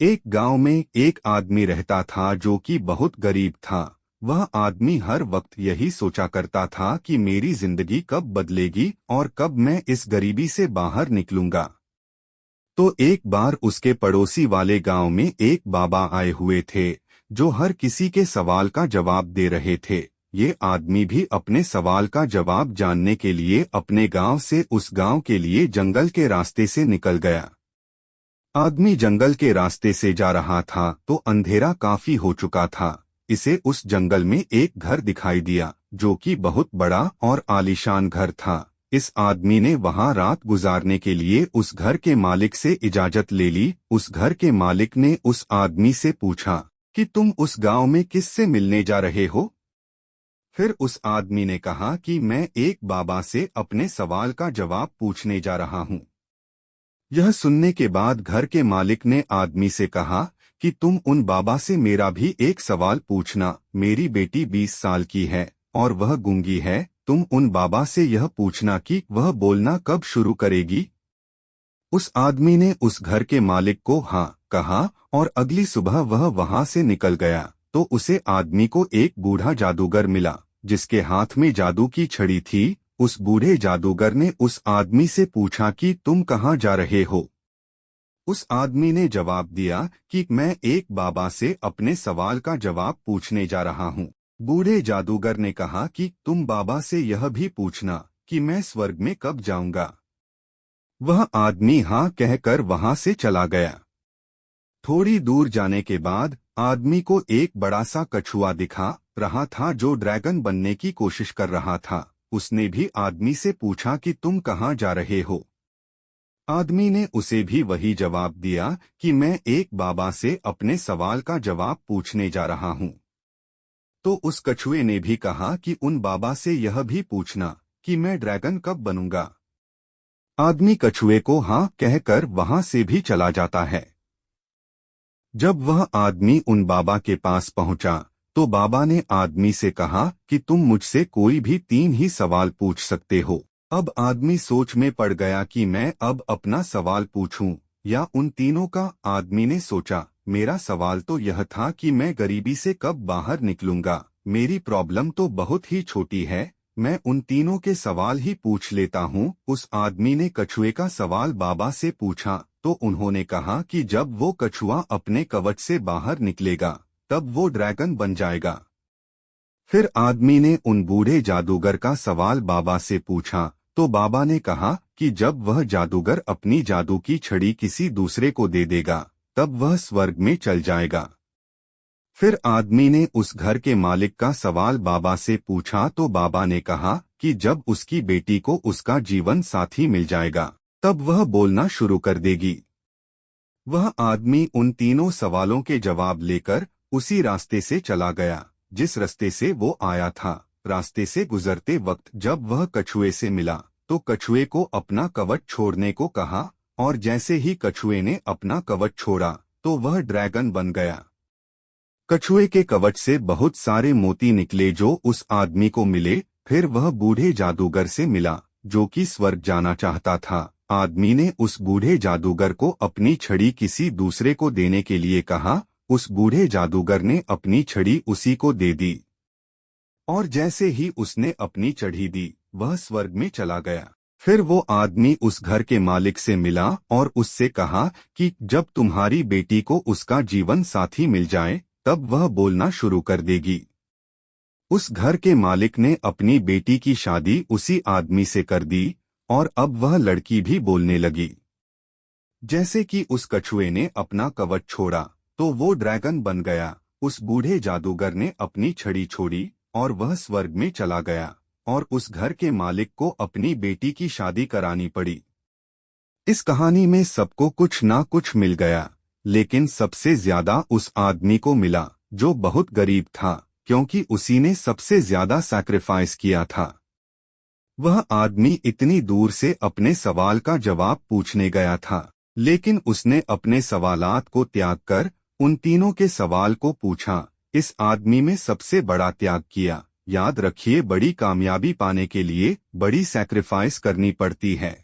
एक गांव में एक आदमी रहता था जो कि बहुत गरीब था। वह आदमी हर वक्त यही सोचा करता था कि मेरी जिंदगी कब बदलेगी और कब मैं इस गरीबी से बाहर निकलूंगा। तो एक बार उसके पड़ोसी वाले गांव में एक बाबा आए हुए थे जो हर किसी के सवाल का जवाब दे रहे थे। ये आदमी भी अपने सवाल का जवाब जानने के लिए अपने गांव से उस गांव के लिए जंगल के रास्ते से निकल गया। आदमी जंगल के रास्ते से जा रहा था तो अंधेरा काफी हो चुका था। इसे उस जंगल में एक घर दिखाई दिया जो कि बहुत बड़ा और आलीशान घर था। इस आदमी ने वहां रात गुजारने के लिए उस घर के मालिक से इजाजत ले ली। उस घर के मालिक ने उस आदमी से पूछा कि तुम उस गांव में किससे मिलने जा रहे हो। फिर उस आदमी ने कहा कि मैं एक बाबा से अपने सवाल का जवाब पूछने जा रहा हूँ। यह सुनने के बाद घर के मालिक ने आदमी से कहा कि तुम उन बाबा से मेरा भी एक सवाल पूछना। मेरी बेटी 20 साल की है और वह गूंगी है। तुम उन बाबा से यह पूछना कि वह बोलना कब शुरू करेगी। उस आदमी ने उस घर के मालिक को हाँ कहा और अगली सुबह वह वहां से निकल गया। तो उसे आदमी को एक बूढ़ा जादूगर मिला जिसके हाथ में जादू की छड़ी थी। उस बूढ़े जादूगर ने उस आदमी से पूछा कि तुम कहाँ जा रहे हो। उस आदमी ने जवाब दिया कि मैं एक बाबा से अपने सवाल का जवाब पूछने जा रहा हूँ। बूढ़े जादूगर ने कहा कि तुम बाबा से यह भी पूछना कि मैं स्वर्ग में कब जाऊंगा। वह आदमी हाँ कहकर वहां से चला गया। थोड़ी दूर जाने के बाद आदमी को एक बड़ा सा कछुआ दिखा रहा था जो ड्रैगन बनने की कोशिश कर रहा था। उसने भी आदमी से पूछा कि तुम कहाँ जा रहे हो। आदमी ने उसे भी वही जवाब दिया कि मैं एक बाबा से अपने सवाल का जवाब पूछने जा रहा हूँ। तो उस कछुए ने भी कहा कि उन बाबा से यह भी पूछना कि मैं ड्रैगन कब बनूंगा। आदमी कछुए को हाँ कहकर वहां से भी चला जाता है। जब वह आदमी उन बाबा के पास पहुंचा तो बाबा ने आदमी से कहा कि तुम मुझसे कोई भी 3 ही सवाल पूछ सकते हो। अब आदमी सोच में पड़ गया कि मैं अब अपना सवाल पूछूं या उन तीनों का। आदमी ने सोचा मेरा सवाल तो यह था कि मैं गरीबी से कब बाहर निकलूंगा। मेरी प्रॉब्लम तो बहुत ही छोटी है, मैं उन तीनों के सवाल ही पूछ लेता हूँ। उस आदमी ने कछुए का सवाल बाबा से पूछा तो उन्होंने कहा कि जब वो कछुआ अपने कवच से बाहर निकलेगा तब वो ड्रैगन बन जाएगा। फिर आदमी ने उन बूढ़े जादूगर का सवाल बाबा से पूछा तो बाबा ने कहा कि जब वह जादूगर अपनी जादू की छड़ी किसी दूसरे को दे देगा तब वह स्वर्ग में चल जाएगा। फिर आदमी ने उस घर के मालिक का सवाल बाबा से पूछा तो बाबा ने कहा कि जब उसकी बेटी को उसका जीवन साथी मिल जाएगा तब वह बोलना शुरू कर देगी। वह आदमी उन तीनों सवालों के जवाब लेकर उसी रास्ते से चला गया जिस रास्ते से वो आया था। रास्ते से गुजरते वक्त जब वह कछुए से मिला तो कछुए को अपना कवच छोड़ने को कहा और जैसे ही कछुए ने अपना कवच छोड़ा तो वह ड्रैगन बन गया। कछुए के कवच से बहुत सारे मोती निकले जो उस आदमी को मिले। फिर वह बूढ़े जादूगर से मिला जो कि स्वर्ग जाना चाहता था। आदमी ने उस बूढ़े जादूगर को अपनी छड़ी किसी दूसरे को देने के लिए कहा। उस बूढ़े जादूगर ने अपनी छड़ी उसी को दे दी और जैसे ही उसने अपनी छड़ी दी वह स्वर्ग में चला गया। फिर वो आदमी उस घर के मालिक से मिला और उससे कहा कि जब तुम्हारी बेटी को उसका जीवन साथी मिल जाए तब वह बोलना शुरू कर देगी। उस घर के मालिक ने अपनी बेटी की शादी उसी आदमी से कर दी और अब वह लड़की भी बोलने लगी। जैसे कि उस कछुए ने अपना कवच छोड़ा तो वो ड्रैगन बन गया। उस बूढ़े जादूगर ने अपनी छड़ी छोड़ी और वह स्वर्ग में चला गया और उस घर के मालिक को अपनी बेटी की शादी करानी पड़ी। इस कहानी में सबको कुछ ना कुछ मिल गया, लेकिन सबसे ज्यादा उस आदमी को मिला जो बहुत गरीब था क्योंकि उसी ने सबसे ज्यादा सैक्रिफाइस किया था। वह आदमी इतनी दूर से अपने सवाल का जवाब पूछने गया था, लेकिन उसने अपने सवालात को त्याग कर उन तीनों के सवाल को पूछा। इस आदमी में सबसे बड़ा त्याग किया। याद रखिए, बड़ी कामयाबी पाने के लिए बड़ी सैक्रिफाइस करनी पड़ती है।